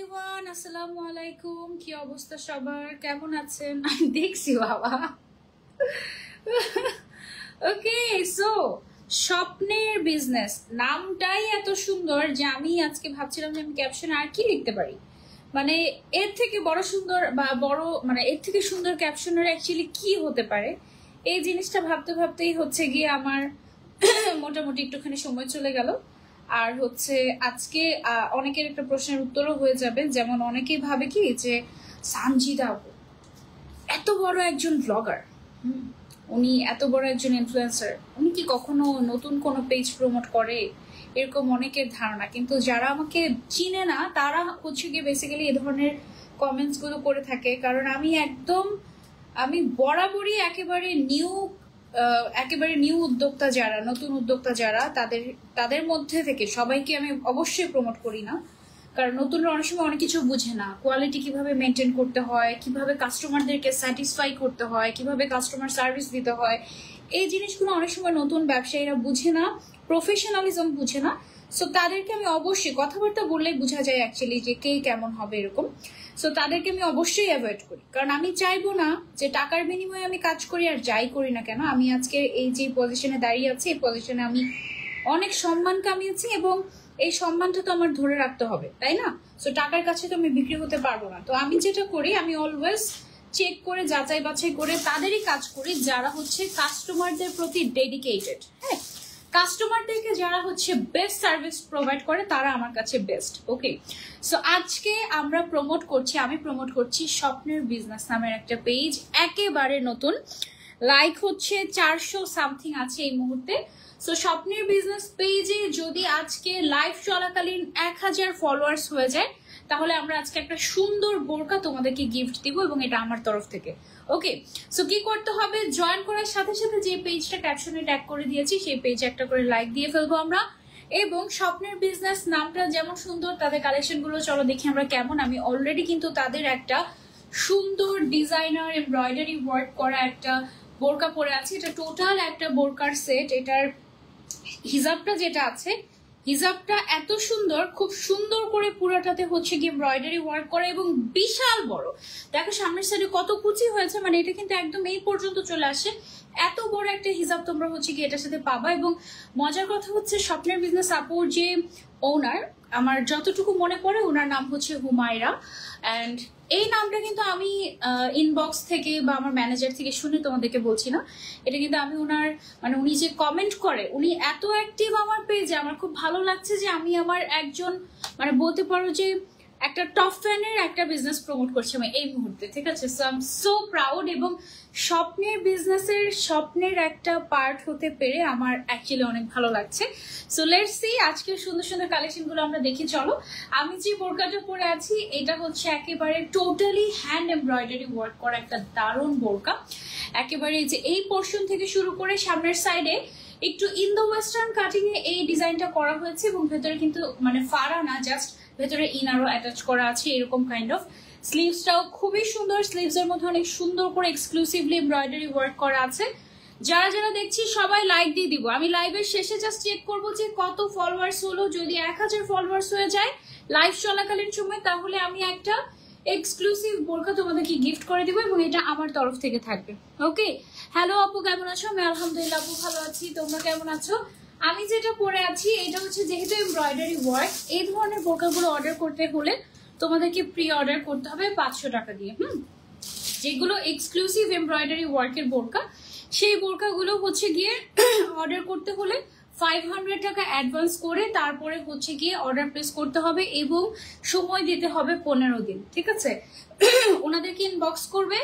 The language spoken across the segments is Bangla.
এভরিওয়ান, আসসালামু আলাইকুম। কি অবস্থা সবার, কেমন আছেন? আমি দেখছি বাবা। ওকে, সো স্বপ্নের বিজনেস নামটাই এত সুন্দর যে আমি আজকে ভাবছিলাম যে আমি ক্যাপশনে আর কি লিখতে পারি, মানে এর থেকে বড় সুন্দর বা বড় মানে এর থেকে সুন্দর ক্যাপশনের অ্যাকচুয়ালি কি হতে পারে। এই জিনিসটা ভাবতে ভাবতেই হচ্ছে গিয়ে আমার মোটামুটি একটুখানি সময় চলে গেল। আর হচ্ছে আজকে অনেকের একটা প্রশ্নের উত্তরও হয়ে যাবে। যেমন অনেকেই ভাবে কি যে সানজিদা আপু এত বড় একজন ব্লগার, উনি এত বড় একজন ইনফ্লুয়েন্সার, উনি কি কখনো নতুন কোনো পেজ প্রমোট করে, এরকম অনেকের ধারণা। কিন্তু যারা আমাকে চিনে না তারা হচ্ছে গিয়ে বেসিক্যালি এই ধরনের কমেন্টস গুলো করে থাকে। কারণ আমি বরাবরই একেবারে নিউ উদ্যোক্তা যারা, নতুন উদ্যোক্তা যারা, তাদের মধ্যে থেকে সবাইকে আমি অবশ্যই প্রমোট করি না। কারণ নতুনরা অনেক সময় অনেক কিছু বুঝে না, কোয়ালিটি কিভাবে মেনটেন করতে হয়, কিভাবে কাস্টমারদেরকে স্যাটিসফাই করতে হয়, কিভাবে কাস্টমার সার্ভিস দিতে হয়, এই জিনিসগুলো অনেক সময় নতুন ব্যবসায়ীরা বুঝে না, প্রফেশনালিজম বুঝে না। সো তাদেরকে আমি অবশ্যই, কথাবার্তা বললেই বোঝা যায় অ্যাকচুয়ালি যে কে কেমন হবে এরকম। সো তাদেরকে আমি অবশ্যই অ্যাভয়েড করি, কারণ আমি চাইবো না যে টাকার বিনিময়ে আমি কাজ করি আর যাই করি না কেন, আমি আজকে এই যে পজিশনে দাঁড়িয়ে আছি, এই পজিশনে আমি অনেক সম্মান কামিয়েছি এবং এই সম্মানটা তো আমার ধরে রাখতে হবে, তাই না? সো টাকার কাছে তো আমি বিক্রি হতে পারবো না। তো আমি যেটা করি, আমি অলওয়েজ চেক করে যাচাই বাছাই করে তাদেরই কাজ করি যারা হচ্ছে কাস্টমারদের প্রতি ডেডিকেটেড। হ্যাঁ, কাস্টমারদেরকে যারা হচ্ছে বেস্ট সার্ভিস প্রোভাইড করে তারা আমার কাছে বেস্ট। ওকে, সো আজকে আমি প্রমোট করছি স্বপ্নের বিজনেস নামের একটা পেজ, একেবারে নতুন। লাইক হচ্ছে 400 সামথিং আছে এই মুহূর্তে। সো স্বপ্নের বিজনেস পেজে যদি আজকে লাইভ চলাকালীন 1000 ফলোয়ার্স হয়ে যায়, তাহলে আমরা আজকে একটা সুন্দর বোরকা তোমাদেরকে গিফট দিব, এবং এটা আমার তরফ থেকে। ওকে, সো কি করতে হবে, জয়েন করার সাথে সাথে যে পেজটা ক্যাপশনে ট্যাগ করে দিয়েছি সেই পেজে একটা করে লাইক দিয়ে ফেলবো আমরা। এবং স্বপ্নের বিজনেস নামটা যেমন সুন্দর, তাদের কালেকশন গুলো চলো দেখি আমরা কেমন। আমি অলরেডি কিন্তু তাদের একটা সুন্দর ডিজাইনার এমব্রয়ডারি ওয়ার্ক করা একটা বোরকা পরে আছি। এটা টোটাল একটা বোরকার সেট। এটার হিজাবটা যেটা আছে, হিজাবটা এত সুন্দর, খুব সুন্দর করে পুরোটাতে হচ্ছে কি এমব্রয়ডারি ওয়ার্ক করা এবং বিশাল বড়। দেখো সামনের সাইডে কত কুচি হয়েছে, মানে এটা কিন্তু একদম এই পর্যন্ত চলে আসে। এত বড় একটা হিজাব তোমরা হচ্ছে কি এটার সাথে পাবা। এবং মজার কথা হচ্ছে স্বপ্নের বিজনেস আপুর যে ওনার, আমার যতটুকু মনে পড়ে ওনার নাম হচ্ছে হুমায়রা। অ্যান্ড এই নামটা কিন্তু আমি ইনবক্স থেকে বা আমার ম্যানেজার থেকে শুনে তোমাদেরকে বলছি না, এটা কিন্তু আমি ওনার, মানে উনি যে কমেন্ট করে, উনি এত অ্যাক্টিভ আমার পেজে, আমার খুব ভালো লাগছে যে আমি আমার একজন, মানে বলতে পারো যে একটা টপ ফ্যানের একটা বিজনেস প্রমোট করছি আমি এই মুহূর্তে, ঠিক আছে? So I am so proud, এবং স্বপ্নের বিজনেসের স্বপ্নের একটা পার্ট হতে পেরে আমার অ্যাকচুয়ালি অনেক ভালো লাগছে। সো লেটস সি আজকে সুন্দর সুন্দর কালেকশন গুলো আমরা দেখি চলো। আমি যে বোরকাটা পরে আছি এটা হচ্ছে একেবারে টোটালি হ্যান্ড এমব্রয়ডারি ওয়ার্ক করা একটা দারুণ বোরকা। একেবারে যে এই পোর্শন থেকে শুরু করে সামনের সাইডে একটু ইন্দো ওয়েস্টার্ন কাটিং এ এই ডিজাইনটা করা হয়েছে, এবং ভেতরে কিন্তু মানে ফাড়া না, জাস্ট ভেতরে ইনারও অ্যাটাচ করা আছে এরকম কাইন্ড অফ। স্লিভসটাও খুবই সুন্দর, স্লিভস এর মধ্যে অনেক সুন্দর করে এক্সক্লুসিভলি এমব্রয়ডারি ওয়ার্ক করা আছে। যারা যারা দেখছি সবাই লাইক দিয়ে দিব। আমি লাইভের শেষে জাস্ট চেক করবো যে কত ফলোয়ার্স হলো। যদি 1000 ফলোয়ার্স হয়ে যায় লাইভ চলাকালীন সময়, তাহলে আমি একটা এক্সক্লুসিভ বোরকা তোমাদেরকে গিফট করে দিব, এবং এটা আমার তরফ থেকে থাকবে। ওকে, হ্যালো আপু, কেমন আছো? আমি আলহামদুলিল্লাহ আপু ভালো আছি, তোমরা কেমন আছো? আমি যেটা পরে আছি এটা হচ্ছে যেহেতু এমব্রয়ডারি ওয়ার্ক, এই ধরনের বোরকাগুলো অর্ডার করতে হলে তোমাদেরকে প্রি অর্ডার করতে হবে 500 টাকা দিয়ে। যেগুলো এক্সক্লুসিভ এমব্রয়ডারি ওয়ার্কের বোরকা, সেই বোরকাগুলো হচ্ছে গিয়ে অর্ডার করতে হলে 500 টাকা অ্যাডভান্স করে তারপরে হচ্ছে গিয়ে অর্ডার প্লেস করতে হবে, এবং সময় দিতে হবে 15 দিন, ঠিক আছে? ওনাদেরকে ইনবক্স করবে,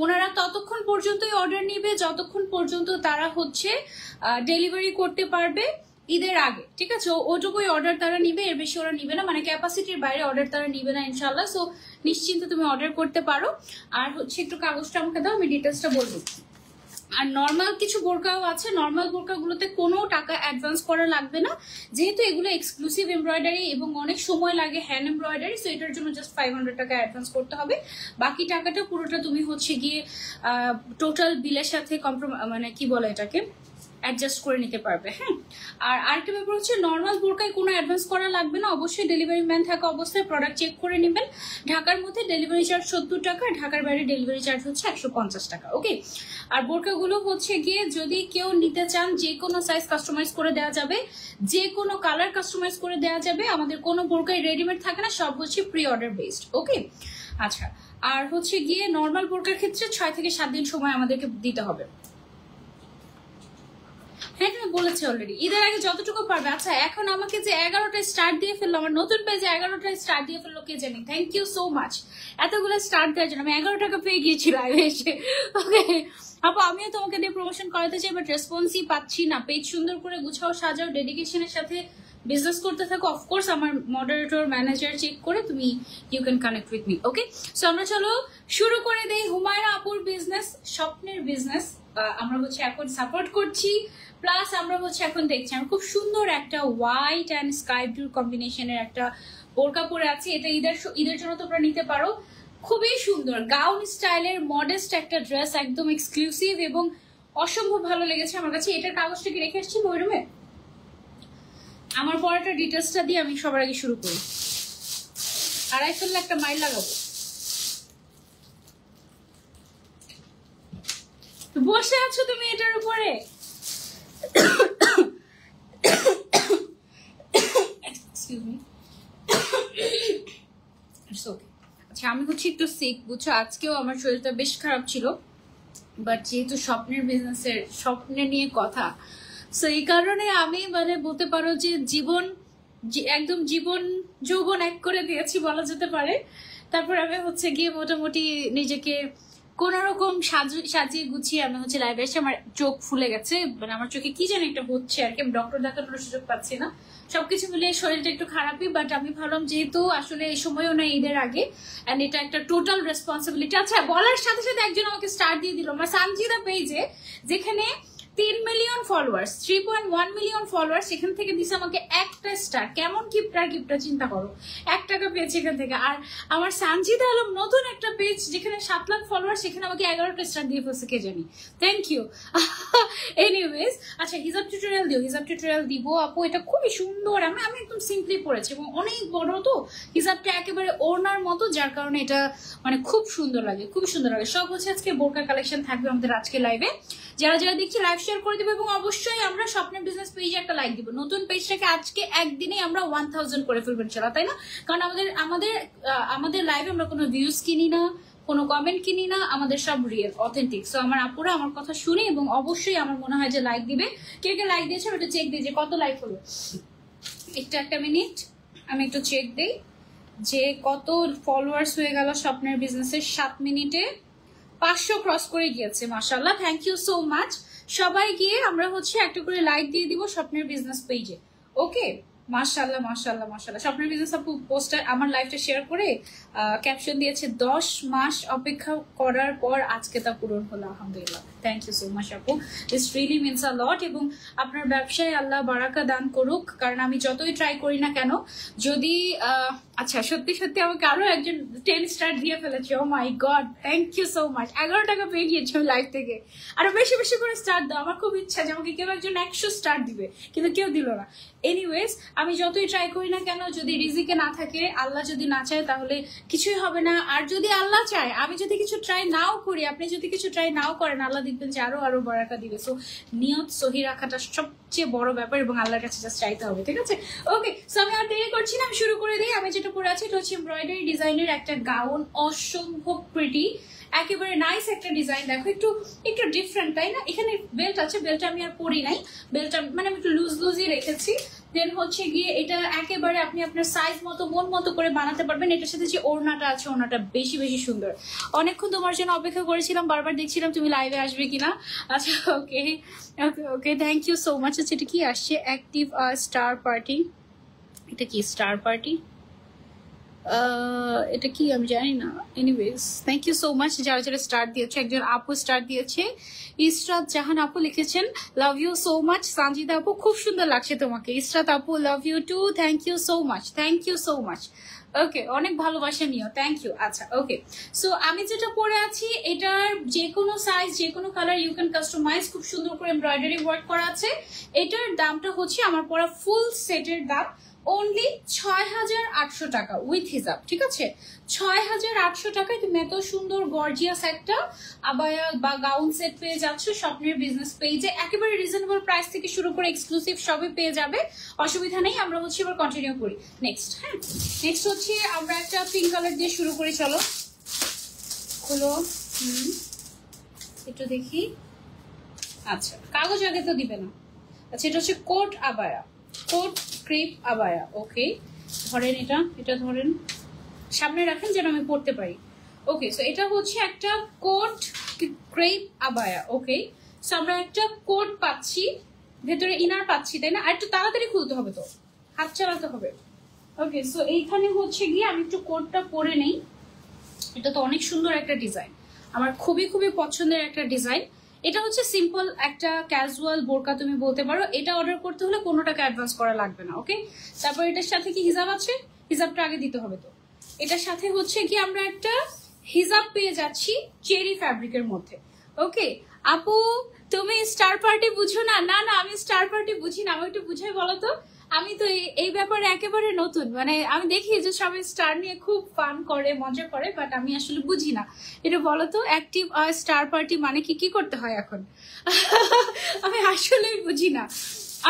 ওনারা ততক্ষণ পর্যন্তই অর্ডার নিবে যতক্ষণ পর্যন্ত তারা হচ্ছে ডেলিভারি করতে পারবে ঈদের আগে, ঠিক আছে? ওটুকুই অর্ডার তারা নিবে, এর বেশি ওরা নিবে না, মানে ক্যাপাসিটির বাইরে অর্ডার তারা নিবে না ইনশাল্লাহ। সো নিশ্চিন্তে তুমি অর্ডার করতে পারো। আর হচ্ছে একটু কাগজটা আমাকে দাও, আমি ডিটেলসটা বলবো। আর নর্মাল কিছু বোরকাও আছে, নর্মাল বোরকাগুলোতে কোনো টাকা অ্যাডভান্স করা লাগবে না, যেহেতু এগুলো এক্সক্লুসিভ এমব্রয়ডারি এবং অনেক সময় লাগে হ্যান্ড এমব্রয়ডারি। সো এটার জন্য জাস্ট 500 টাকা অ্যাডভান্স করতে হবে। বাকি টাকাটা পুরোটা তুমি হচ্ছে গিয়ে টোটাল বিলের সাথে মানে কি বলে এটাকে, অ্যাডজাস্ট করে নিতে পারবে। হ্যাঁ, আর আরেকটা ব্যাপার হচ্ছে নর্মাল বোরকায় কোনো অ্যাডভান্স করা লাগবে না, অবশ্যই ডেলিভারি ম্যান থাকা অবস্থায় প্রোডাক্ট চেক করে নেবেন। ঢাকার মধ্যে ডেলিভারি চার্জ 70 টাকা, ঢাকার বাইরে ডেলিভারি চার্জ হচ্ছে 150 টাকা। ওকে, আর বোরকাগুলো হচ্ছে গিয়ে যদি কেউ নিতে চান যে কোনো সাইজ কাস্টমাইজ করে দেওয়া যাবে, যে কোনো কালার কাস্টমাইজ করে দেওয়া যাবে। আমাদের কোনো বোরকাই রেডিমেড থাকে না, সব হচ্ছে প্রি অর্ডার বেসড। ওকে, আচ্ছা, আর হচ্ছে গিয়ে নর্মাল বোরকার ক্ষেত্রে 6 থেকে 7 দিন সময় আমাদেরকে দিতে হবে। হ্যাঁ, তুমি বলেছি অলরেডি, ঈদের আগে যতটুকু পারবে। আচ্ছা, এখন আমাকে যে 11টায় স্টার্ট দিয়ে ফেললো, আমার নতুন পেজে 11টায় স্টার্ট দিয়ে ফেললো, কে জানি। থ্যাংক ইউ সো মাচ এতগুলো স্টার্ট দেওয়ার জন্য। আমি 11 টাকা পেয়ে গিয়েছি লাইভে এসে। ওকে আপু, আমিও তোমাকে দিয়ে প্রমোশন করাতে চাই, বাট রেসপন্সই পাচ্ছি না। পেজ সুন্দর করে গুছাও, সাজাও, ডেডিকেশনের সাথে বিজনেস করতে থাকো। অফকোর্স আমার মডারেটর ম্যানেজার চেক করে তুমি you can connect with me. Okay, so আমরা চলো শুরু করে দেই হুমায়রা আপুর বিজনেস, স্বপ্নের বিজনেস। আমরা হচ্ছে এখন সাপোর্ট করছি, প্লাস আমরা হচ্ছে এখন দেখছি আমরা খুব সুন্দর একটা হোয়াইট অ্যান্ড স্কাই ব্লু কম্বিনেশনের একটা বোরকা পরে আছি। এটা ঈদের জন্য তোমরা নিতে পারো। খুবই সুন্দর গাউন স্টাইলের মডেস্ট একটা ড্রেস, একদম এক্সক্লুসিভ এবং অসম্ভব ভালো লেগেছে আমার কাছে। এটার কাগজটা কি রেখে এসেছি ওই রুমে? আমার পড়াটা ডিটেলসটা দিয়ে আমি সবার আগে শুরু করি। আড়াই ফেললে একটা মাইল লাগাবো। বসে আছো তুমি এটার উপরে? আচ্ছা, আমি হচ্ছে একটু সিক, বুঝছো, আজকেও আমার শরীরটা বেশ খারাপ ছিল, বাট যেহেতু স্বপ্নের বিজনেসের স্বপ্নে নিয়ে কথা, সো এই কারণে আমি মানে বলতে পারো যে একদম জীবন যৌবন এক করে দিয়েছি বলা যেতে পারে। তারপর আমি হচ্ছে গিয়ে মোটামুটি নিজেকে কোন রকম সাজিয়ে গুছিয়ে আমি হচ্ছে লাইভে এসে আমার চোখ ফুলে গেছে, মানে আমার চোখে কি জানি একটা হচ্ছে আর কি। আমি ডক্টর দেখানোর সুযোগ পাচ্ছি না, সবকিছু মিলিয়ে শরীরটা একটু খারাপই। বাট আমি ভাবলাম যেহেতু আসলে এই সময়ও না ঈদের আগে, এন্ড এটা একটা টোটাল রেসপন্সিবিলিটি। আচ্ছা, বলার সাথে সাথে একজন আমাকে স্টার দিয়ে দিল আমার সানজিদা পেজে, যেখানে 3 মিলিয়ন ফলোয়ার্স, 3.1 মিলিয়ন ফলোয়ার্স, সেখান থেকে দিছে আমাকে একটা স্টার। কেমন গিফটটা চিন্তা করো, 1 টাকা পেয়েছে এখান থেকে। আর আমার সানজিদা আলম নতুন একটা পেজ যেখানে 7 লাখ ফলোয়ার্স, সেখানে আমাকে 11টা স্টার দিয়ে ফেলছে, কে জানি। Thank you. এনিওয়েজ, আচ্ছা, হিজাব টিউটোরিয়াল দিব আপু। এটা খুবই সুন্দর, আমি একদম সিম্পলি পড়েছি এবং অনেক বড়, তো হিজাবটা একেবারে ওড়নার মতো, যার কারণে এটা মানে খুব সুন্দর লাগে, খুব সুন্দর লাগে। সব হচ্ছে আজকে বোরকা কালেকশন থাকবে আমাদের আজকে লাইভে। যারা যারা দেখছি লাইভ শেয়ার করে দেবো, এবং অবশ্যই আমরা স্বপ্নের বিজনেস পেজে একটা লাইক দিব। নতুন পেজটাকে আজকে একদিনে আমরা 1000 করে ফেলবেন চলা, তাই না? কারণ আমাদের লাইভে আমরা কোনো ভিউজ কিনি না, কোনো কমেন্ট কিনি না, আমাদের সব রিয়েল অথেন্টিক। সো আমার আপুরা আমার কথা শুনে এবং অবশ্যই আমার মনে হয় যে লাইক দিবে। কে কে লাইক দিয়েছে আমি একটু চেক দিই যে কত লাইক হলো। একটা মিনিট, আমি একটু চেক দিই যে কত ফলোয়ার্স হয়ে গেল স্বপ্নের বিজনেসের 7 মিনিটে। 500 ক্রস করে গিয়েছে, মাশাআল্লাহ। Thank you so much. সবাই গিয়ে আমরা হচ্ছে একটা করে লাইক দিয়ে দিব স্বপ্নের বিজনেস পেজে। ওকে, মাশাআল্লাহ মাশাআল্লাহ মাশাআল্লাহ। স্বপ্নের বিজনেস আপু পোস্টার আমার লাইফটা শেয়ার করে ক্যাপশন দিয়েছে 10 মাস অপেক্ষা করার পর আজকে তা পূরণ হলো, আলহামদুলিল্লাহ। থ্যাংক ইউ সো মাচ আপু, দিস রিয়েলি মিনস আ লট। এবং আপনার ব্যবসায় আল্লাহ বারাকা দান করুক, কারণ আমি যতই ট্রাই করি না কেন, যদি আচ্ছা, সত্যি সত্যি আমাকে আরো একজন 10 স্টার দিয়ে ফেলেছে। Oh my god, thank you so much. 11 টাকা পেয়ে গিয়েছি আমি লাইভ থেকে। আরো বেশি বেশি করে স্টার দাও, আমার খুব ইচ্ছা যে আমাকে কেউ একজন 100 স্টার দিবে, কিন্তু কেউ দিল না। এনিওয়েজ, আমি যতই ট্রাই করি না কেন, যদি রিজিকে না থাকে, আল্লাহ যদি না চায়, তাহলে কিছুই হবে না। আর যদি আল্লাহ চায়, আমি যদি কিছু ট্রাই নাও করি, আপনি যদি কিছু ট্রাই নাও করেন, আল্লাহ দেখবেন যে আরো বারাকা দিবে। সো নিয়ত সহি রাখাটা সবচেয়ে বড় ব্যাপার, এবং আল্লাহর কাছে জাস্ট চাইতে হবে, ঠিক আছে? ওকে, সো আমি আর দেরি করছি না, আমি শুরু করে দিই। আমি যেটা পরে আছি এটা হচ্ছে এমব্রয়ডারি ডিজাইনের একটা গাউন, অসম্ভব প্রিটি, একেবারে নাইস একটা ডিজাইন। দেখো, একটু ডিফারেন্ট, তাই না? এখানে বেল্ট আছে, বেল্টটা আমি আর পরি নাই, বেল্টটা মানে আমি একটু লুজই রেখেছি। দেন হচ্ছে গিয়ে এটা একেবারে আপনি আপনার সাইজ মতো মন মতো করে বানাতে পারবেন। এটার সাথে যে ওড়নাটা আছে, ওড়নাটা বেশি বেশি সুন্দর। অনেকক্ষণ তোমার জন্য অপেক্ষা করেছিলাম, বারবার দেখছিলাম তুমি লাইভে আসবে কিনা। আচ্ছা, ওকে ওকে ওকে, থ্যাংক ইউ সো মাচ। আচ্ছা, এটা কি আসছে? অ্যাক্টিভ স্টার পার্টি, এটা কি স্টার পার্টি? এটা কি আমি জানি না। Anyways thank you so much যারা যারা স্টার দিয়েছে। একজন আপু স্টার দিয়েছে, ইসরাত জাহান আপু লিখেছেন love you so much. Sanjida আপু খুব সুন্দর লাগছে তোমাকে। ইসরাত আপু love you too, thank you so much, thank you so much. Okay, অনেক ভালোবাসা নিও, থ্যাংক ইউ। আচ্ছা ওকে, সো আমি যেটা পরে আছি এটার যে কোনো সাইজ যে কোনো কালার ইউ ক্যান কাস্টমাইজ, খুব সুন্দর করে এমব্রয়ডারি ওয়ার্ক করা আছে। এটার দামটা হচ্ছে আমার পরা ফুল সেটের দাম অনলি ৬,৮০০ টাকা উইথ হিজাব, ঠিক আছে? ৬,৮০০ টাকায় তুমি এত সুন্দর গর্জিয়াস একটা আবায়া বা গাউন সেট পেয়ে যাচ্ছ স্বপ্নের বিজনেস পেজে। একেবারে রিজনেবল প্রাইস থেকে শুরু করে এক্সক্লুসিভ সবই পেয়ে যাবে, অসুবিধা নেই। আমরা হচ্ছে এবার কন্টিনিউ করি নেক্সট। হ্যাঁ, নেক্সট হচ্ছে আমরা একটা পিঙ্ক কালার দিয়ে শুরু করি। চলো হলো একটু দেখি। আচ্ছা, কাগজ আগে তো দিবে না। আচ্ছা, এটা হচ্ছে কোট আবায়া, কোট ক্রেপ আবায়া। ওকে, ধরেন এটা ধরেন, সামনে রাখেন যেন আমি পড়তে পারি। ওকে, সো এটা হচ্ছে একটা কোট ক্রেপ আবায়া। ওকে, সো আমরা একটা কোট পাচ্ছি, ভেতরে ইনার পাচ্ছি, তাই না? আর একটু তাড়াতাড়ি খুলতে হবে, তো হাত চালাতে হবে। ওকে, সো এইখানে হচ্ছে গিয়ে আমি একটু কোটটা পরে নেই। এটা তো অনেক সুন্দর একটা ডিজাইন, আমার খুবই খুবই পছন্দের একটা ডিজাইন। এটা হচ্ছে সিম্পল একটা ক্যাজুয়াল বোরকা তুমি বলতে পারো। এটা অর্ডার করতে হলে কোনো টাকা অ্যাডভান্স করা লাগবে না। ওকে, তারপর এটার সাথে কি হিজাব আছে, হিজাবটা আগে দিতে হবে। তো এটার সাথে হচ্ছে কি আমরা একটা হিজাব পেয়ে যাচ্ছি চেরি ফ্যাব্রিকের মধ্যে। ওকে আপু, তুমি স্টার পার্টি বুঝো না? না না, আমি স্টার পার্টি বুঝি না, আমি একটু বুঝাই বলো তো। আমি তো এই ব্যাপারে একেবারে নতুন, মানে আমি দেখি যে সবাই স্টার নিয়ে খুব ফান করে, মজা করে, বাট আমি আসলে বুঝি না। এটা বলো তো, অ্যাক্টিভ স্টার পার্টি মানে কি করতে হয় এখন? আমি আসলেই বুঝি না।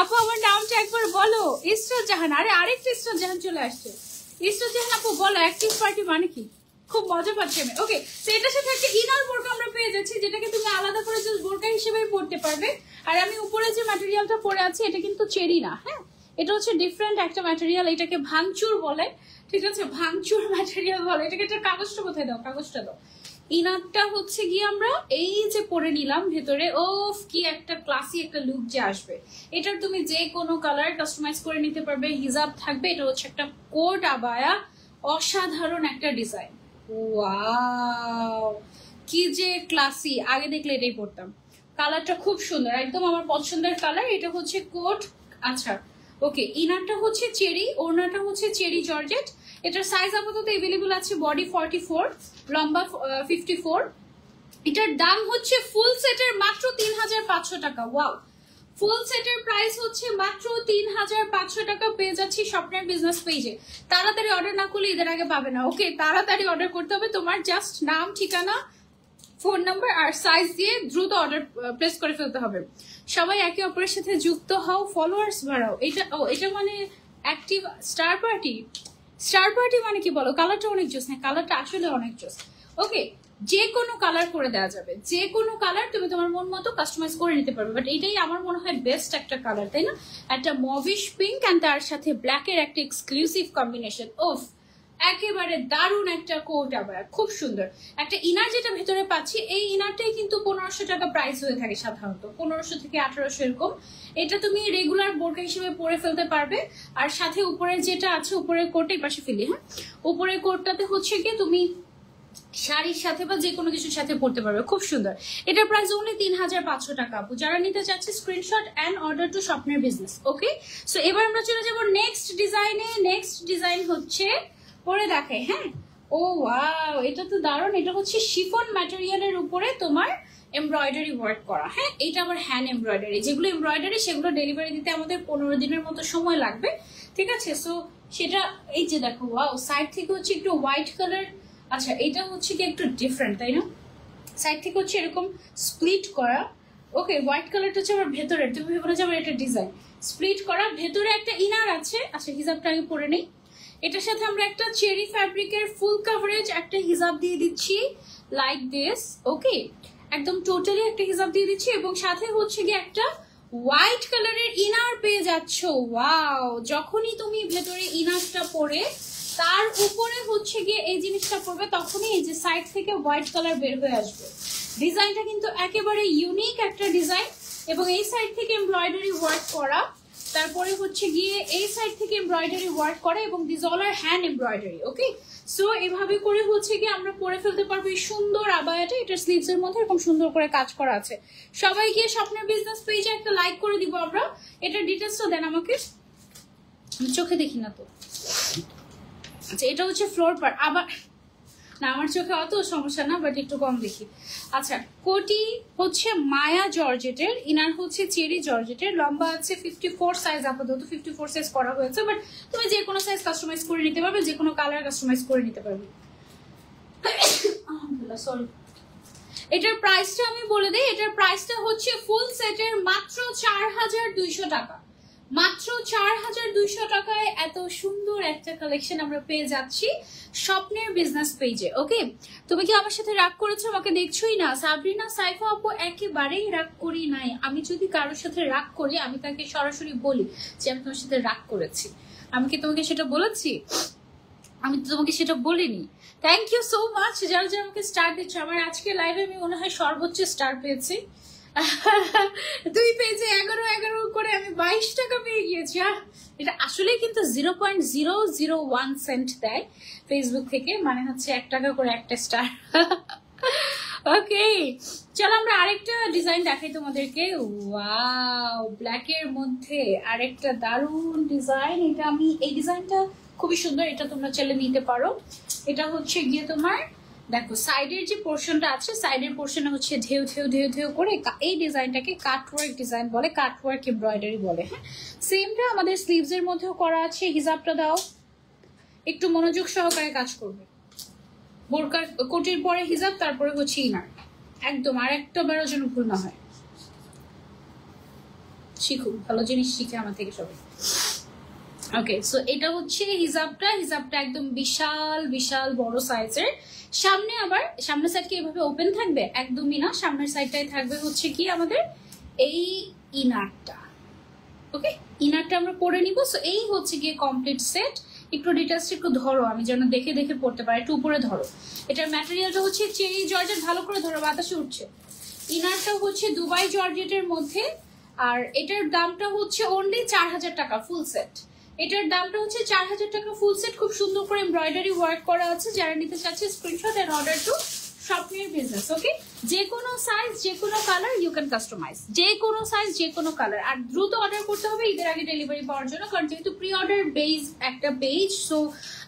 আপু আমার নামটা একবার বলো। ইসরাত জাহান। আরে আরেকটা ইসরাত জাহান চলে আসছে। ইসরাত জাহান আপু বলো অ্যাক্টিভ পার্টি মানে কি? খুব মজা পাচ্ছি আমি। ওকে, তো এটার সাথে একটা ইনার বোরকা আমরা পেয়ে যাচ্ছি, যেটাকে তুমি আলাদা করে জাস্ট বোরকা হিসেবে পড়তে পারবে। আর আমি উপরে যে ম্যাটেরিয়ালটা পরে আছি এটা কিন্তু চেরি না, হ্যাঁ, এটা হচ্ছে ডিফারেন্ট একটা ম্যাটেরিয়াল। এটাকে ভাঙচুর বলে, ঠিক আছে? ভাঙচুর ম্যাটেরিয়াল বলে এটাকে। একটা কাগজটা কোথায় দাও, কাগজটা দাও। ইনারটা হচ্ছে গিয়ে আমরা এই যে পরে নিলাম ভেতরে, ওফ কি একটা ক্লাসি একটা লুক যে আসবে। এটার তুমি যে কোনো কালার কাস্টমাইজ করে নিতে পারবে, হিজাব থাকবে। এটা হচ্ছে একটা কোট আবায়া, অসাধারণ একটা ডিজাইন। ওয়াও, কি যে ক্লাসি। আগে দেখলে এটাই পড়তাম। কালারটা খুব সুন্দর, একদম আমার পছন্দের কালার। এটা হচ্ছে কোট। আচ্ছা ওকে, ইনারটা হচ্ছে চেরি, ওড়নাটা হচ্ছে চেরি জর্জেট। এটার সাইজ আপাতত अवेलेबल আছে বডি 44, লম্বা 54। এটার দাম হচ্ছে ফুল সেটের মাত্র ৩৫০০ টাকা। ওয়াও, ফুল সেটের প্রাইস হচ্ছে মাত্র ৩৫০০ টাকা। পেয়ে যাচ্ছি স্বপ্নের বিজনেস পেজে। তাড়াতাড়ি অর্ডার না করলে এদের আগে পাবে না। ওকে, তাড়াতাড়ি অর্ডার করতে হবে। তোমার জাস্ট নাম, ঠিকানা, ফোন নাম্বার আর সাইজ দিয়ে দ্রুত অর্ডার প্লেস করে ফেলতে হবে। সবাই একে অপরের সাথে যুক্ত হও, ফলোয়ার্স বাড়াও। এটা মানে active star party. Star party মানে কি বলো? কালারটা অনেক জোস। হ্যাঁ, কালারটা আসলে অনেক জোস। ওকে, যে কোনো কালার করে দেওয়া যাবে, যে কোনো কালার তুমি তোমার মন মতো কাস্টমাইজ করে নিতে পারবে। বাট এটাই আমার মনে হয় বেস্ট একটা কালার, তাই না? একটা মভিশ পিঙ্ক অ্যান্ড তার সাথে ব্ল্যাকের একটা এক্সক্লুসিভ কম্বিনেশন। ওফ, একেবারে দারুণ একটা কোট আবার, খুব সুন্দর একটা ইনার যেটা ভেতরে পাচ্ছি। এই ইনারটাই কিন্তু ১৫০০ টাকা প্রাইস হয়ে থাকে সাধারণত, ১৫০০ থেকে ১৮০০ এরকম। এটা তুমি রেগুলার বোরকা হিসেবে পরে ফেলতে পারবে। আর সাথে উপরের যেটা আছে, উপরের কোটটা এই পাশে ফেলি। হ্যাঁ, উপরের কোটটাতে হচ্ছে কি তুমি শাড়ির সাথে বা যে কোনো কিছুর সাথে পড়তে পারবে, খুব সুন্দর। এটার প্রাইস অনলি ৩৫০০ টাকা। আপু যারা নিতে চাচ্ছে স্ক্রিনশট এন্ড অর্ডার টু স্বপ্নের বিজনেস। ওকে, সো এবার আমরা চলে যাবো নেক্সট ডিজাইনে। নেক্সট ডিজাইন হচ্ছে পরে দেখে। হ্যাঁ, ও ওয়াও, এটা তো দারুণ। এটা হচ্ছে শিফন ম্যাটেরিয়ালের উপরে তোমার এমব্রয়ডারি ওয়ার্ক করা। হ্যাঁ, এটা আবার হ্যান্ড এমব্রয়ডারি। যেগুলো এমব্রয়ডারি সেগুলো ডেলিভারি দিতে আমাদের ১৫ দিনের মতো সময় লাগবে, ঠিক আছে? সো সেটা এই যে দেখো, ওয়াও, সাইড থেকে হচ্ছে একটু হোয়াইট কালার। আচ্ছা, এটা হচ্ছে কি একটু ডিফারেন্ট, তাই না? সাইড থেকে হচ্ছে এরকম স্প্লিট করা। ওকে, হোয়াইট কালারটা হচ্ছে আমার ভেতরে, তুমি ভেবে যাবে এটা ডিজাইন স্প্লিট করা। ভেতরে একটা ইনার আছে। আচ্ছা, হিজাবটা আগে পরে নেই। এটার সাথে আমরা একটা চেরি ফ্যাব্রিকের ফুল কভারেজ একটা হিজাব দিয়ে দিচ্ছি, লাইক দিস। ওকে, একদম টোটালি একটা হিজাব দিয়ে দিচ্ছি, এবং সাথে হচ্ছে গিয়ে একটা হোয়াইট কালারের ইনার পেয়ে যাচ্ছ। ওয়াও, যখনই তুমি ভেতরে ইনারটা পরে তার উপরে হচ্ছে গিয়ে এই জিনিসটা পড়বে, তখনই এই যে সাইড থেকে হোয়াইট কালার বের হয়ে আসবে। ডিজাইনটা কিন্তু একেবারে ইউনিক একটা ডিজাইন, এবং এই সাইড থেকে এমব্রয়ডারি ওয়ার্ক করা। তারপরে হচ্ছে গিয়ে এই সাইড থেকে এমব্রয়ডারি ওয়ার্ক করে এবং this all are hand embroidery. Okay, so এভাবে করে হচ্ছে গিয়ে আমরা পরে ফেলতে পারবো এই সুন্দর আবায়াটা। এটা স্লিভস এর মধ্যে এরকম সুন্দর করে কাজ করা আছে। সবাই গিয়ে স্বপ্নের বিজনেস পেজে একটা লাইক করে দিব আমরা। এটার ডিটেলসটা দেন আমাকে, আমি চোখে দেখি না তো। আচ্ছা, এটা হচ্ছে ফ্লোর পার্ট। আবার না, আমার চোখে অত সমস্যা না, বাট একটু কম দেখি। আচ্ছা, কোটি হচ্ছে মায়া জর্জেটের, ইনার হচ্ছে চেরি জর্জেটের, লম্বা আছে 54 সাইজ, আপাতত 54 সাইজ করা হয়েছে, বাট তুমি যে কোনো সাইজ কাস্টমাইজ করে নিতে পারবে, যে কোনো কালার কাস্টমাইজ করে নিতে পারবে। আলহামদুলিল্লাহ, সরি। এটার প্রাইসটা আমি বলে দিই, এটার প্রাইসটা হচ্ছে ফুল সেটের মাত্র 4200 টাকা। মাত্র 4200 টাকায় এত সুন্দর একটা কালেকশন আমরা পেয়ে যাচ্ছি স্বপ্নের বিজনেস পেজে। ওকে, তুমি কি আমার সাথে রাগ করেছো? আমাকে দেখছোই না। সাবরিনা সাইফা আপু, একেবারেই রাগ করি নাই। আমি যদি কারোর সাথে রাগ করি, আমি তাকে সরাসরি বলি যে আমি তোমার সাথে রাগ করেছি। আমি কি তোমাকে সেটা বলেছি? আমি তো তোমাকে সেটা বলিনি। থ্যাংক ইউ সো মাচ যারা যারা আমাকে স্টার দিচ্ছ। আমার আজকে লাইভে আমি মনে হয় সর্বোচ্চ স্টার পেয়েছি। 2 পেজে 11 করে আমি 22 টাকা পেয়ে গিয়েছি। এটা আসলে কিন্তু 0.001 সেন্ট দেয় ফেসবুক থেকে, মানে হচ্ছে 1 টাকা করে একটা স্টার। ওকে, চলো আমরা আরেকটা ডিজাইন দেখাই তোমাদেরকে। ওয়াও, ব্ল্যাক এর মধ্যে আরেকটা দারুণ ডিজাইন। এটা আমি এই ডিজাইনটা খুবই সুন্দর, এটা তোমরা চাইলে নিতে পারো। এটা হচ্ছে গিয়ে তোমার দেখো সাইডের যে পোর্শনটা আছে, সাইডের পোর্শনে হচ্ছে ঢেউ ঢেউ ঢেউ ঢেউ করে এই ডিজাইনটাকে কাটওয়ার্ক ডিজাইন বলে, কাটওয়ার্ক এমব্রয়ডারি বলে। হ্যাঁ, সেমটা আমাদের স্লিভস এর মধ্যেও করা আছে। হিজাবটা দাও, একটু মনোযোগ সহকারে কাজ করবে। বোরকা কোটির পরে হিজাব, তারপরে হচ্ছে ইনার। একদম আর একটা বারও যেন ভুল না হয়। শিখুক, ভালো জিনিস শিখে আমার থেকে সবাই। ওকে, সো এটা হচ্ছে হিজাবটা। হিজাবটা একদম বিশাল বিশাল বড় সাইজের। সামনে আবার সামনের সাইড কি এভাবে ওপেন থাকবে? একদমই না, সামনের সাইডটাই থাকবে হচ্ছে কি আমাদের এই ইনারটা। ওকে, ইনারটা আমরা পরে নিব। সো এই হচ্ছে গিয়ে কমপ্লিট সেট। একটু ডিটেলসটা একটু ধরো, আমি যেন দেখে দেখে পড়তে পারি। একটু উপরে ধরো। এটার ম্যাটেরিয়ালটা হচ্ছে চেরি জর্জেট, ভালো করে ধরো, বাতাসে উঠছে। ইনারটা হচ্ছে দুবাই জর্জেটের মধ্যে, আর এটার দামটা হচ্ছে অনলি 4000 টাকা ফুল সেট। এটার দামটা হচ্ছে 4000 টাকা ফুল সেট। খুব সুন্দর করে এমব্রয়ডারি ওয়ার্ক করা আছে। যারা নিতে চাচ্ছে স্ক্রিনশট এন্ড অর্ডার টু স্বপ্নের বিজনেস। ওকে, যে কোনো সাইজ যে কোনো কালার ইউ ক্যান কাস্টমাইজ, যে কোনো সাইজ যে কোনো কালার। আর দ্রুত অর্ডার করতে হবে ঈদের আগে ডেলিভারি পাওয়ার জন্য, কারণ যেহেতু প্রি অর্ডার বেস একটা পেজ, সো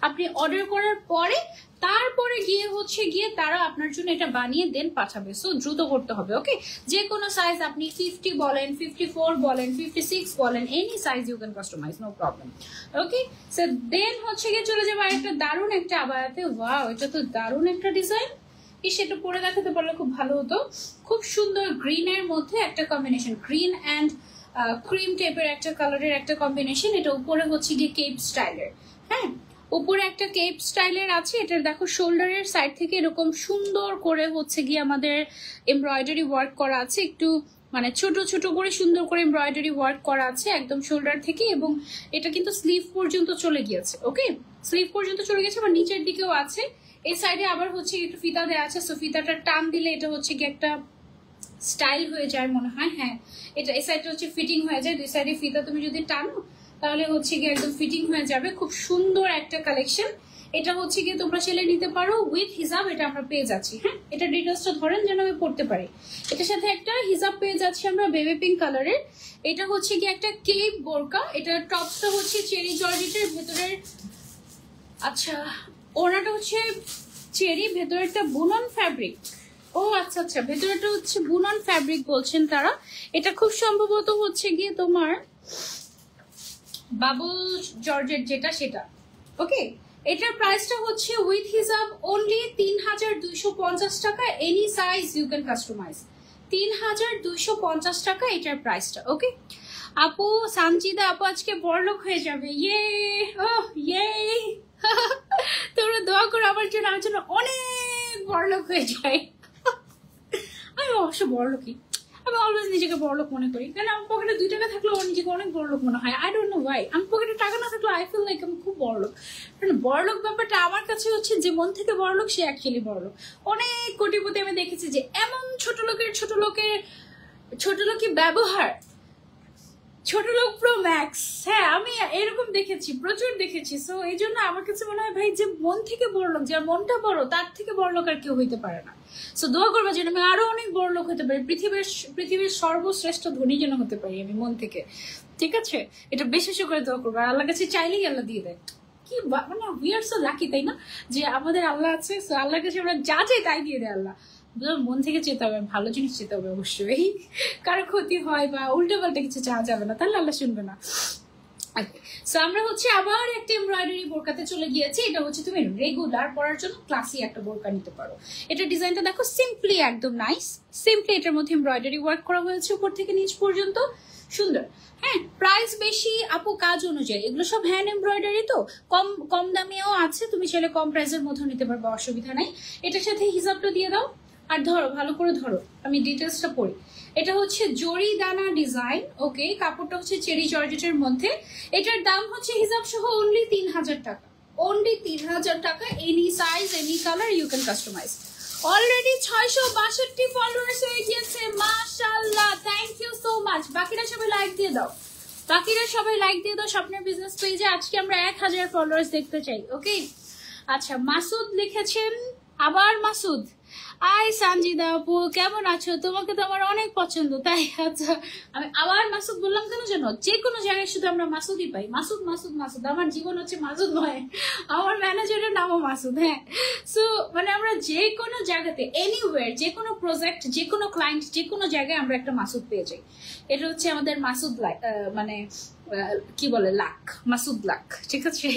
আপনি অর্ডার করার পরে তারপরে গিয়ে হচ্ছে গিয়ে তারা আপনার জন্য এটা বানিয়ে দেন পাঠাবে। সো দ্রুত করতে হবে। ওকে, যে কোনো সাইজ আপনি 50 বলেন, 54 বলেন, 56 বলেন, any size you can customize, no problem. Okay, so then হচ্ছে গিয়ে চলে যাবো আরেকটা দারুণ একটা আবায়াতে। ওয়াও, এটা তো দারুণ একটা ডিজাইন। সেটা পরে দেখাতে পারলে খুব ভালো হতো। খুব সুন্দর গ্রিনের মধ্যে একটা কম্বিনেশন, গ্রিন অ্যান্ড ক্রিম টাইপের একটা কালারের একটা কম্বিনেশন। এটা উপরে হচ্ছে গিয়ে কেপ স্টাইলের। হ্যাঁ, উপরে একটা কেপ স্টাইলের আছে। এটা দেখো শোল্ডারের সাইড থেকে এরকম সুন্দর করে হচ্ছে গিয়ে আমাদের এমব্রয়ডারি ওয়ার্ক করা আছে। একটু মানে ছোট ছোট করে সুন্দর করে এমব্রয়ডারি ওয়ার্ক করা আছে একদম শোল্ডার থেকে, এবং এটা কিন্তু স্লিভ পর্যন্ত চলে গিয়েছে। ওকে, স্লিভ পর্যন্ত চলে গেছে, আবার নিচের দিকেও আছে। এই সাইডে আবার হচ্ছে একটু ফিতা দেওয়া আছে। সো ফিতাটা টান দিলে এটা হচ্ছে কি একটা স্টাইল হয়ে যায় মনে হয়। হ্যাঁ, এটা এই সাইডটা হচ্ছে ফিটিং হয়ে যায়। দুই সাইডে ফিতা তুমি যদি টানো তাহলে হচ্ছে গিয়ে একদম ফিটিং হয়ে যাবে। খুব সুন্দর একটা কালেকশন। এটা হচ্ছে গিয়ে তোমরা চাইলে নিতে পারো উইথ হিজাব। এটা আমরা পেয়ে যাচ্ছি। হ্যাঁ, এটা ডিটেলসটা ধরেন যেন আমি পড়তে পারি। এটার সাথে একটা হিজাব পেয়ে যাচ্ছি আমরা বেবি পিঙ্ক কালারের। এটা হচ্ছে গিয়ে একটা কেপ বোরকা। এটা টপসটা হচ্ছে চেরি জর্জেটের, ভেতরের আচ্ছা ওনাটা হচ্ছে চেরি, ভেতরেরটা বুনন ফ্যাব্রিক। ও আচ্ছা আচ্ছা, ভেতরেটা হচ্ছে বুনন ফ্যাব্রিক বলছেন তারা। এটা খুব সম্ভবত হচ্ছে গিয়ে তোমার বাবল জর্জেট যেটা সেটা। ওকে, এটার প্রাইসটা হচ্ছে উইথ হিজাব অনলি 3250 টাকা। Any size you can customize. 3250 টাকা এটার প্রাইসটা। ওকে আপু, সানজিদা আপু আজকে বড়লোক হয়ে যাবে। ইয়ে, ওহ ইয়ে, তোমরা দোয়া করো আমার জন্য, আমার জন্য অনেক বড়লোক হয়ে যায়। আমি অবশ্য বড়লোকই, আমি অলওয়েজ নিজেকে বড়লোক মনে করি, কারণ আমার পকেটে 2 টাকা থাকলেও নিজেকে অনেক বড়লোক মনে হয়। I don't know Y. আমার পকেটে টাকা না থাকলেও আই ফিল লাইক আমি খুব বড়লোক। কারণ বড়লোক ব্যাপারটা আমার কাছে হচ্ছে যে মন থেকে বড়লোক সে অ্যাকচুয়ালি বড়লোক। অনেক কোটিপতি আমি দেখেছি যে এমন ছোট লোকের ছোট লোকি ব্যবহার, ছোট লোক প্রো ম্যাক্স, হ্যাঁ আমি এরকম দেখেছি, প্রচুর দেখেছি। সো এই জন্য আমার কাছে মনে হয় ভাই যে মন থেকে বড় লোক, যার মনটা বড় তার থেকে বড় লোক আর কেউ হইতে পারে না। সো দোয়া করবা যেন আমি আরো অনেক বড় লোক হতে পারি, পৃথিবীর সর্বশ্রেষ্ঠ ধনী যেন হতে পারি আমি মন থেকে, ঠিক আছে? এটা বেশি করে দোয়া করবো, আর আল্লাহর কাছে চাইলেই আল্লাহ দিয়ে দেয়। কি মানে উই আর সো লাকি, তাই না, যে আমাদের আল্লাহ আছে। সো আল্লাহর কাছে আমরা যা চাই তাই দিয়ে দেয় আল্লাহ। মন থেকে চেতে হবে, ভালো জিনিস চেতে হবে অবশ্যই, কারো ক্ষতি হয় বা উল্টো পাল্টা কিছু চাওয়া যাবে না, তাহলে আল্লাহ শুনবে না। সো আমরা হচ্ছে আবার একটা এমব্রয়ডারি বোরকাতে চলে গিয়েছি। এটা হচ্ছে তুমি রেগুলার পরার জন্য ক্লাসি একটা বোরকা নিতে পারো। এটা ডিজাইনটা দেখো, সিম্পলি একদম নাইস, সিম্পলি এটার মধ্যে এমব্রয়ডারি ওয়ার্ক করা হয়েছে উপর থেকে নিচ পর্যন্ত, সুন্দর। হ্যাঁ, প্রাইস বেশি আপু কাজ অনুযায়ী, এগুলো সব হ্যান্ড এমব্রয়ডারি তো কম কম দামিও আছে, তুমি চাইলে কম প্রাইসের মধ্যে নিতে পারবে, অসুবিধা নাই। এটার সাথে হিসাবটা দিয়ে দাও, আর ধরো ভালো করে ধরো, আমি ডিটেলসটা পড়ি। এটা হচ্ছে জরি দানা ডিজাইন, ওকে, কাপড়টা হচ্ছে চেরি জর্জেটের মধ্যে। এটার দাম হচ্ছে হিসাব সহ অনলি 3000 টাকা, অনলি 3000 টাকা। Any size any colour you can customize. Already 662 followers হয়ে গিয়েছে, মাশাআল্লাহ, থ্যাংক ইউ সো মাচ। বাকিরা সবাই লাইক দিয়ে দাও, বাকিরা সবাই লাইক দিয়ে দাও স্বপ্নের বিজনেস পেজে। আজকে আমরা 1000 ফলোয়ার্স দেখতে চাই, ওকে। আচ্ছা, মাসুদ লিখেছেন, আবার মাসুদ। আই সানজিদা আপু কেমন আছো? তোমাকে তো আমার অনেক পছন্দ, তাই? আচ্ছা, আমি আবার মাসুদ বললাম কেন জানো? যে কোনো জায়গায় শুধু আমরা মাসুদই পাই, মাসুদ মাসুদ মাসুদ। আমার জীবন হচ্ছে মাসুদ ভাই, আমার ম্যানেজারের নামও মাসুদ। হ্যাঁ, সো মানে আমরা যে কোনো জায়গাতে, এনিওয়ার, যে কোনো প্রজেক্ট, যে কোনো ক্লায়েন্ট, যে কোনো জায়গায় আমরা একটা মাসুদ পেয়ে যাই। এটা হচ্ছে আমাদের মাসুদ মানে কি বলে, লাক, মাসুদ লাক, ঠিক আছে?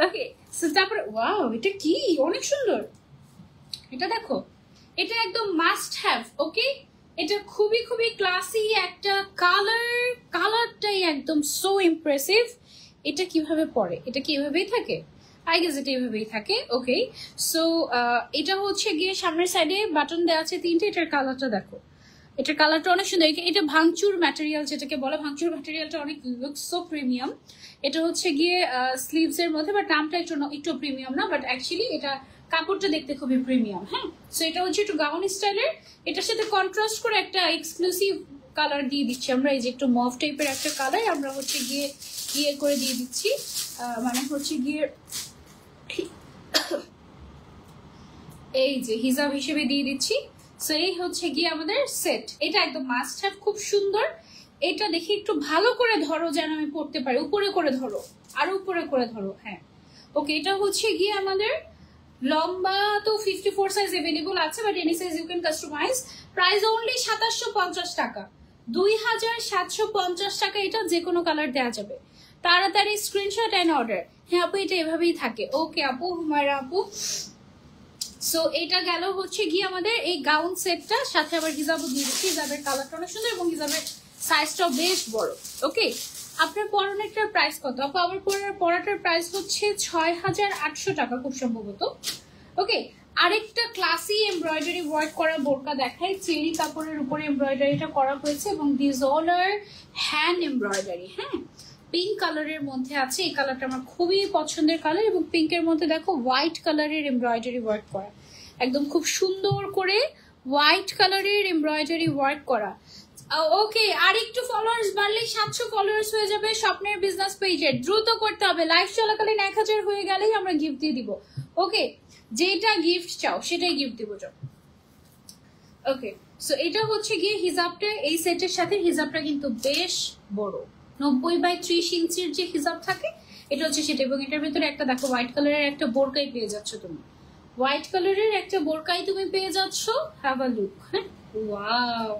ওকে, সো তারপরে ওয়াও, এটা কি অনেক সুন্দর, এটা দেখো, এটা একদম মাস্ট হ্যাভ, ওকে। এটা খুবই খুবই ক্লাসি একটা কালার, কালারটাই একদম সো ইমপ্রেসিভ। এটা কিভাবে পরে? এটা কি এভাবেই থাকে? আই গেস এটা এভাবেই থাকে, ওকে। সো এটা হচ্ছে গিয়ে সামনের সাইডে বাটন দেওয়া আছে 3টে। এটার কালারটা দেখো, এটার কালারটা অনেক সুন্দর। এটা ভাঙচুর ম্যাটেরিয়াল যেটাকে বলে, ভাঙচুর ম্যাটেরিয়ালটা অনেক লুকস সো প্রিমিয়াম। এটা হচ্ছে গিয়ে স্লিভস এর মধ্যে, বাট নামটা একটু প্রিমিয়াম না, বাট অ্যাকচুয়ালি এটা কাপড়টা দেখতে খুবই প্রিমিয়াম। হ্যাঁ, সো এটা হচ্ছে একটু গাউন স্টাইলের। এটার সাথে কন্ট্রাস্ট করে একটা এক্সক্লুসিভ কালার দিয়ে দিচ্ছি আমরা, এই যে একটু মভ টাইপের একটা কালার আমরা হচ্ছে গিয়ে করে দিয়ে দিচ্ছি, মানে হচ্ছে গিয়ে এই যে হিজাব হিসেবে দিয়ে দিচ্ছি। সো এই হচ্ছে গিয়ে আমাদের সেট, এটা একদম মাস্ট হ্যাভ, খুব সুন্দর। এটা দেখি একটু ভালো করে ধরো যেন আমি পড়তে পারি, উপরে করে ধরো, আরো উপরে করে ধরো। হ্যাঁ, ওকে, এটা হচ্ছে গিয়ে আমাদের লম্বা তো 54 সাইজ अवेलेबल আছে, but any size you can customize. Price only 2750 টাকা, 2750 টাকা। এটা যে কোনো কালার দেওয়া যাবে, তাড়াতাড়ি স্ক্রিনশট এন্ড অর্ডার। হ্যাঁ আপু, এটা এভাবেই থাকে। ওকে আপু, হুমায়রা আপু। সো এটা গেল হচ্ছে গিয়ে আমাদের এই গাউন সেটটা, সাথে আবার হিজাবও দিয়ে দিচ্ছি। হিজাবের কালারটা অনেক সুন্দর এবং হিজাবের সাইজটাও বেশ বড়, ওকে। আপনার পরনেরটার প্রাইস কত আপু? আমার পরাটার প্রাইস হচ্ছে 6800 টাকা খুব সম্ভবত, ওকে। আরেকটা ক্লাসি এমব্রয়ডারি ওয়ার্ক করা বোরকা দেখাই, চেরি কাপড়ের উপরে এমব্রয়ডারিটা করা হয়েছে এবং this all are hand embroidery. হ্যাঁ, পিঙ্ক কালারের মধ্যে আছে, এই কালারটা আমার খুবই পছন্দের কালার, এবং পিঙ্কের মধ্যে দেখো হোয়াইট কালারের এমব্রয়ডারি ওয়ার্ক করা, একদম খুব সুন্দর করে হোয়াইট কালারের এমব্রয়ডারি ওয়ার্ক করা। ওকে, আর একটু ফলোয়ার্স বাড়লেই 700 ফলোয়ার্স হয়ে যাবে স্বপ্নের বিজনেস পেজে। দ্রুত করতে হবে, লাইভ চলাকালীন 1000 হয়ে গেলেই আমরা গিফট দিয়ে দিব, ওকে। যেটা গিফট চাও সেটাই গিফট দিব। ওকে, সো এটা হচ্ছে গিয়ে হিজাবটা, এই সেটের সাথে হিজাবটা কিন্তু বেশ বড়, 90/30 ইঞ্চির যে হিজাব থাকে এটা হচ্ছে সেটা। এবং এটার ভিতরে একটা দেখো হোয়াইট কালারের একটা বোরকাই পেয়ে যাচ্ছ তুমি, হোয়াইট কালারের একটা বোরকাই তুমি পেয়ে যাচ্ছ। Have a look. হ্যাঁ, ওয়াও,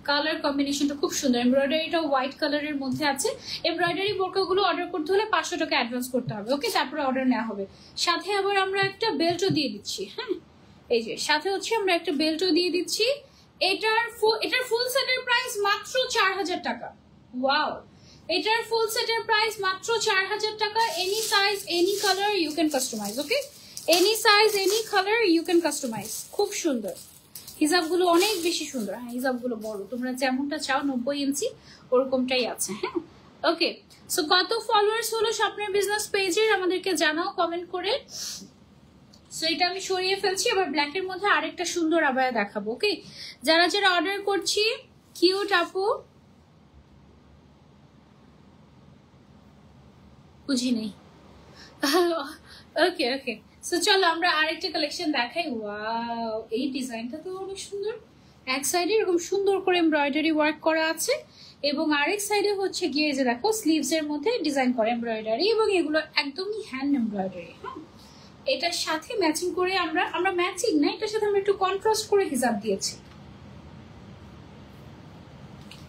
কালার কম্বিনেশনটা খুব সুন্দর। এমব্রয়ডারিটা হোয়াইট কালারের মধ্যে আছে। এমব্রয়ডারি বোরকাগুলো অর্ডার করতে হলে 500 টাকা অ্যাডভান্স করতে হবে, ওকে, তারপরে অর্ডার নেওয়া হবে। সাথে আবার আমরা একটা বেল্টও দিয়ে দিচ্ছি। হ্যাঁ, এই যে সাথে হচ্ছে আমরা একটা বেল্টও দিয়ে দিচ্ছি। এটার ফুল সেটের প্রাইস মাত্র 4000 টাকা। ওয়াও, এটার ফুল সেটের প্রাইস মাত্র 4000 টাকা। Any size any colour you can customize, okay, any size any colour you can customize. খুব সুন্দর, হিজাবগুলো অনেক বেশি সুন্দর। হ্যাঁ, হিজাবগুলো বড়, তোমরা যেমনটা চাও 90 ইঞ্চি ওরকমটাই আছে। হ্যাঁ, ওকে। সো কত ফলোয়ার্স হলো স্বপ্নের বিজনেস পেজের আমাদেরকে জানাও কমেন্ট করে। সো এটা আমি সরিয়ে ফেলছি, এবার ব্ল্যাকের মধ্যে আরেকটা সুন্দর আবায়া দেখাবো, ওকে। যারা যারা অর্ডার করছি, কিউট আপু, বুঝি নেই। ওকে ওকে, সো চলো আমরা আরেকটা কালেকশন দেখাই। ওয়াও, এই ডিজাইনটা তো অনেক সুন্দর। এক সাইডে এরকম সুন্দর করে এমব্রয়ডারি ওয়ার্ক করা আছে এবং আরেক সাইডে হচ্ছে গিয়ে যে দেখো স্লিভস এর মধ্যে ডিজাইন করা এমব্রয়ডারি, এবং এগুলো একদমই হ্যান্ড এমব্রয়ডারি। হ্যাঁ, এটার সাথে ম্যাচিং করে আমরা ম্যাচিং না, এটার সাথে আমরা একটু কন্ট্রাস্ট করে হিজাব দিয়েছি।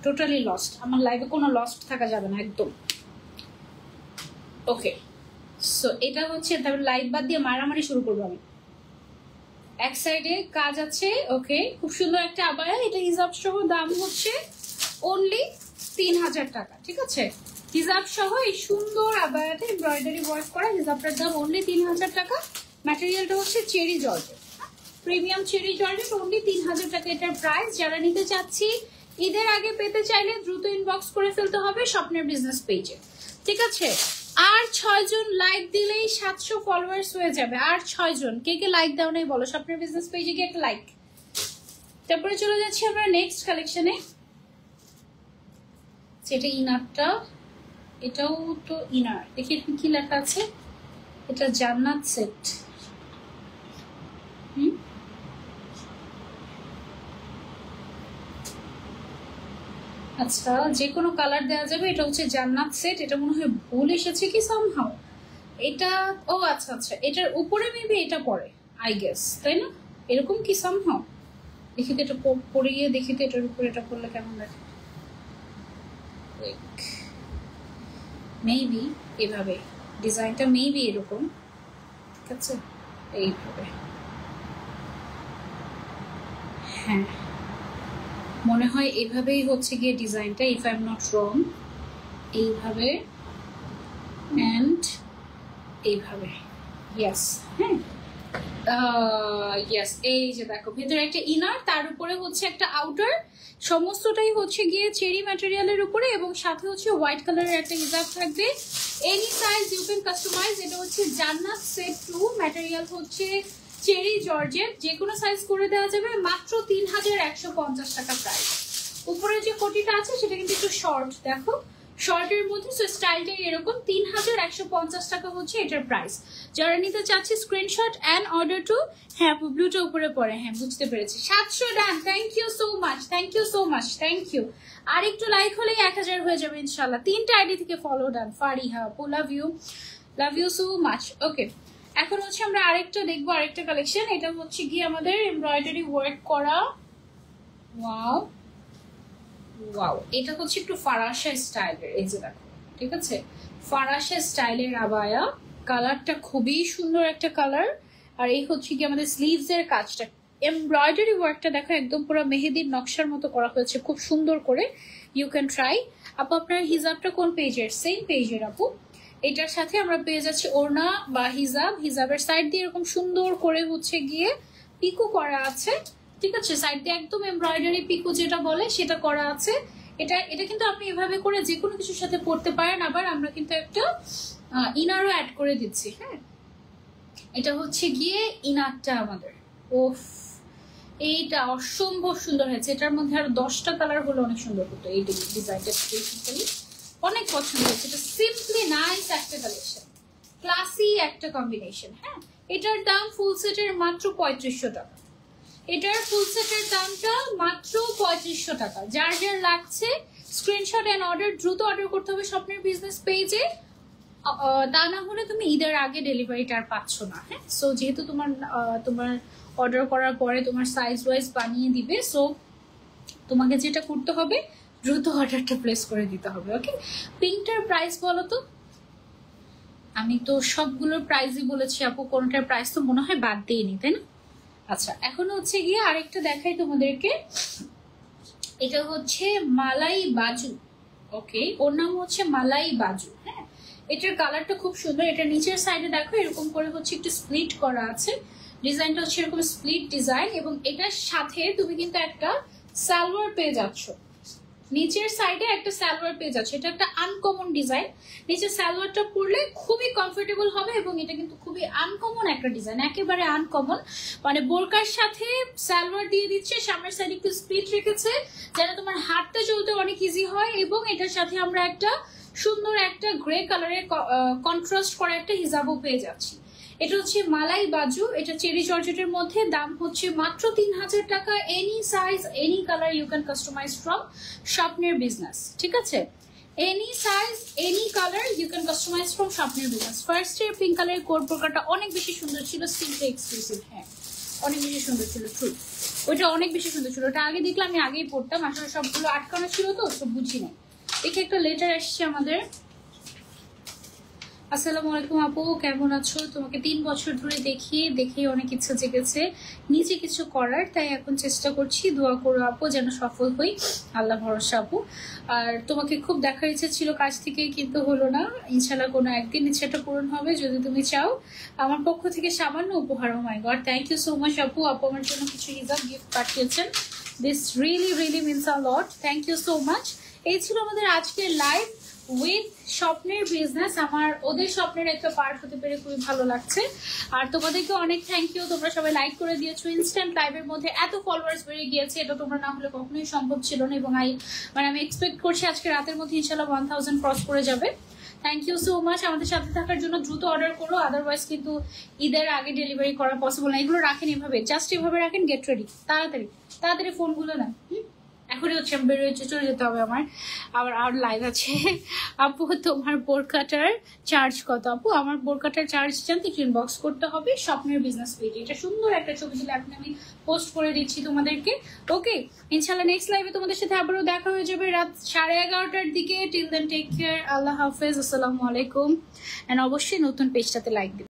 টোটালি লস্ট, আমার লাইফে কোনো লস্ট থাকা যাবে না একদম। ওকে, সো এটা হচ্ছে, তারপর লাইট বাদ দিয়ে মারামারি শুরু করবো আমি। এক সাইডে কাজ আছে। ওকে, খুব সুন্দর একটা আবায়া। এটা হিজাব সহ দাম হচ্ছে অনলি 3000 টাকা। ঠিক আছে, হিজাব সহ এই সুন্দর আবায়াটা এমব্রয়ডারি ওয়ার্ক করা হিজাবটার দাম অনলি 3000 টাকা। ম্যাটেরিয়ালটা হচ্ছে cherry georgette, premium cherry georgette, only 3000 টাকা এটার প্রাইস। যারা নিতে চাচ্ছি ঈদের আগে পেতে চাইলে দ্রুত ইনবক্স করে ফেলতে হবে স্বপ্নের বিজনেস পেজে। ঠিক আছে, আর 6 জন লাইক দিলেই 700 ফলোয়ার্স হয়ে যাবে। আর 6 জন, কে কে লাইক দাও নাই বলো স্বপ্নের বিজনেস পেজে গিয়ে একটা লাইক। তারপরে চলে যাচ্ছি আমরা নেক্সট কালেকশনে। সেটা ইনারটা, এটাও তো ইনার। দেখি এখানে কি লেখা আছে, এটা জান্নাত সেট। আচ্ছা, যে কোনো কালার দেওয়া যাবে। এটা হচ্ছে জান্নাত সেট। এটা মনে হয় ভুল এসেছে কি সামহাও। এটা, ও আচ্ছা আচ্ছা, এটার উপরে মেবি এটা পরে আই গেস, তাই না? এরকম কি সামহাও। দেখি তো এটা পরে গিয়ে দেখি তো এটার উপরে এটা পরলে কেমন লাগে। মেবি এভাবে ডিজাইনটা, মেবি এরকম। ঠিক আছে, এইভাবে। হ্যাঁ, মনে হয় এইভাবেই হচ্ছে গিয়ে ডিজাইনটা, if I am not wrong. এইভাবে অ্যান্ড এইভাবে, ইয়েস। হ্যাঁ, ইয়েস, এই যে দেখো ভেতরে একটা ইনার, তার উপরে হচ্ছে একটা আউটার, সমস্তটাই হচ্ছে গিয়ে চেরি ম্যাটেরিয়ালের উপরে, এবং সাথে হচ্ছে হোয়াইট কালারের একটা হিজাব থাকবে। Any size you can customize. এটা হচ্ছে জান্নাত সেট 2, ম্যাটেরিয়াল হচ্ছে চেরি জর্জেট, যে কোনো সাইজ করে দেওয়া যাবে। মাত্র 3150 টাকা প্রাইস। উপরে যে কোটিটা আছে সেটা কিন্তু একটু শর্ট, দেখো শর্টের মধ্যে, সো স্টাইলটা এরকম। 3150 টাকা হচ্ছে এটার প্রাইস। যারা নিতে চাচ্ছে স্ক্রিনশট অ্যান্ড অর্ডার টু। হ্যাঁ, ব্লুটা উপরে পড়ে, হ্যাঁ বুঝতে পেরেছি। 700 done, thank you so much, thank you so much, thank you. আর একটু লাইক হলেই 1000 হয়ে যাবে ইনশাল্লাহ। 3টা আইডি থেকে ফলো ডান। ফারিহা আপু, love you so much. Okay, এখন হচ্ছে আমরা আরেকটা দেখবো, আরেকটা কালেকশন। এটা হচ্ছে গিয়ে আমাদের এমব্রয়ডারি ওয়ার্ক করা। ওয়াও ওয়াও, এটা হচ্ছে একটু ফারাসা স্টাইলের। এই যে দেখো, ঠিক আছে, ফারাসা স্টাইলের আবায়া। কালারটা খুবই সুন্দর একটা কালার। আর এই হচ্ছে কি আমাদের স্লিভস এর কাজটা, এমব্রয়ডারি ওয়ার্কটা দেখো একদম পুরো মেহেদির নকশার মতো করা হয়েছে, খুব সুন্দর করে। You can try. আপু আপনার হিজাবটা কোন পেজের? সেম পেজের আপু। এটার সাথে আমরা পেয়ে যাচ্ছি ওড়না বা হিজাব। হিজাবের সাইড দিয়ে এরকম সুন্দর করে হচ্ছে গিয়ে পিকো করা আছে। ঠিক আছে, সাইড দিয়ে একদম এমব্রয়ডারি পিকো যেটা বলে সেটা করা আছে। এটা কিন্তু আপনি এভাবে করে যে কোনো কিছুর সাথে পড়তে পারেন। আবার আমরা কিন্তু একটা ইনারও অ্যাড করে দিচ্ছি। হ্যাঁ, এটা হচ্ছে গিয়ে ইনারটা আমাদের। ওফ, এইটা অসম্ভব সুন্দর হয়েছে। এটার মধ্যে আর 10টা কালার হলে অনেক সুন্দর হতো। এই ডিজাইনটা বেসিক্যালি অনেক পছন্দ হয়েছে। এটা সিম্পলি নাইস একটা কালেকশন, ক্লাসি একটা কম্বিনেশন। হ্যাঁ, এটার দাম ফুল সেটের মাত্র 3500 টাকা। এটার ফুল সেটের দামটা মাত্র 3500 টাকা। যার যার লাগছে স্ক্রিনশট এন্ড অর্ডার, দ্রুত অর্ডার করতে হবে স্বপ্নের বিজনেস পেজে। তা না হলে তুমি ঈদের আগে ডেলিভারিটা আর পাচ্ছ না। হ্যাঁ, সো যেহেতু তোমার অর্ডার করার পরে তোমার সাইজ ওয়াইজ বানিয়ে দিবে, সো তোমাকে যেটা করতে হবে দ্রুত অর্ডারটা প্লেস করে দিতে হবে। ওকে, পিঙ্কটার প্রাইস বলো তো। আমি তো সবগুলোর প্রাইসই বলেছি আপু, কোনটার প্রাইস তো মনে হয় বাদ দিইনি, তাই না? আচ্ছা, এখন হচ্ছে গিয়ে আরেকটা দেখাই তোমাদেরকে। এটা হচ্ছে মালাই বাজু। ওকে, ওর নাম হচ্ছে মালাই বাজু। হ্যাঁ, এটার কালারটা খুব সুন্দর। এটা নিচের সাইডে দেখো এরকম করে হচ্ছে একটু স্প্লিট করা আছে। ডিজাইনটা হচ্ছে এরকম স্প্লিট ডিজাইন, এবং এটার সাথে তুমি কিন্তু একটা সালোয়ার পেয়ে যাচ্ছ। নিচের সাইডে একটা সালোয়ার পেয়ে যাচ্ছে। এটা একটা আনকমন ডিজাইন। নিচে সালোয়ারটা পরলে খুবই কমফোর্টেবল হবে, এবং এটা কিন্তু খুবই আনকমন একটা ডিজাইন, একেবারে আনকমন। মানে বোরকার সাথে সালোয়ার দিয়ে দিচ্ছে, সামনের সাইডে একটু স্প্লিট রেখেছে যেন তোমার হাতটা চলতে অনেক ইজি হয়, এবং এটার সাথে আমরা একটা সুন্দর একটা গ্রে কালারের কন্ট্রাস্ট করা একটা হিজাবও পেয়ে যাচ্ছি। এটা হচ্ছে মালাই বাজু, এটা চেরি জর্জেটের মধ্যে, দাম হচ্ছে মাত্র 3000 টাকা। Any size any colour you can customize from স্বপ্নের বিজনেস, ঠিক আছে? Any size any colour you can customize from স্বপ্নের বিজনেস। ফার্স্ট এর পিঙ্ক কালারের কোট প্রকারটা অনেক বেশি সুন্দর ছিল, সিল্কটা এক্সক্লুসিভ, হ্যাঁ অনেক বেশি সুন্দর ছিল, ট্রু ওইটা অনেক বেশি সুন্দর ছিল। ওটা আগে দেখলাম, আমি আগেই পড়তাম, আসলে সবগুলো আটকানো ছিল তো সব বুঝি নাই। দেখে একটা লেটার আসছে আমাদের। আসসালামু আলাইকুম আপু, কেমন আছো? তোমাকে 3 বছর ধরে দেখে অনেক ইচ্ছা জেগেছে নিজে কিছু করার, তাই এখন চেষ্টা করছি। দোয়া করো আপু যেন সফল হই, আল্লাহ ভরসা আপু। আর তোমাকে খুব দেখার ইচ্ছা ছিল কাছ থেকে, কিন্তু হলো না। ইনশাল্লাহ কোনো একদিন ইচ্ছাটা পূরণ হবে যদি তুমি চাও। আমার পক্ষ থেকে সামান্য উপহার। Oh my god, thank you so much আপু। আপু আমার জন্য কিছু হিজাব গিফট পাঠিয়েছেন, this really means a lot, thank you so much. এই ছিল আমাদের আজকের লাইভ উইথ স্বপ্নের বিজনেস। আমার ওদের স্বপ্নের একটা পার্ট হতে পেরে খুবই ভালো লাগছে। আর তোমাদেরকে অনেক থ্যাংক ইউ, তোমরা সবাই লাইক করে দিয়েছো। ইনস্ট্যান্ট লাইভের মধ্যে এত ফলোয়ার্স বেড়ে গিয়েছে, এটা তোমরা না হলে কখনোই সম্ভব ছিল না। এবং আমি এক্সপেক্ট করছি আজকে রাতের মধ্যে ইনশাল্লাহ 1000 ক্রস করে যাবে। থ্যাংক ইউ সো মাচ আমাদের সাথে থাকার জন্য। দ্রুত অর্ডার করো, আদারওয়াইজ কিন্তু ঈদের আগে ডেলিভারি করা পসিবল না। এগুলো রাখেন এভাবে, জাস্ট এভাবে রাখেন, গেট রেডি, তাড়াতাড়ি ফোনগুলো না। এখনই হচ্ছে বেরোয় চলে যেতে হবে আমার, আবার আর লাইভ আছে। আপু তোমার বোরকাটার চার্জ কত? আপু আমার বোরকাটার চার্জ জানতে ইনবক্স করতে হবে স্বপ্নের বিজনেস পেজে। এটা সুন্দর একটা ছবি তুলে এখন আমি পোস্ট করে দিচ্ছি তোমাদেরকে। ওকে, ইনশাল্লাহ নেক্সট লাইভে তোমাদের সাথে আবারও দেখা হয়ে যাবে রাত 11:30টার দিকে। টিল দেন টেক কেয়ার, আল্লাহ হাফেজ, আসসালামু আলাইকুম। অ্যান্ড অবশ্যই নতুন পেজটাতে লাইক দিবে।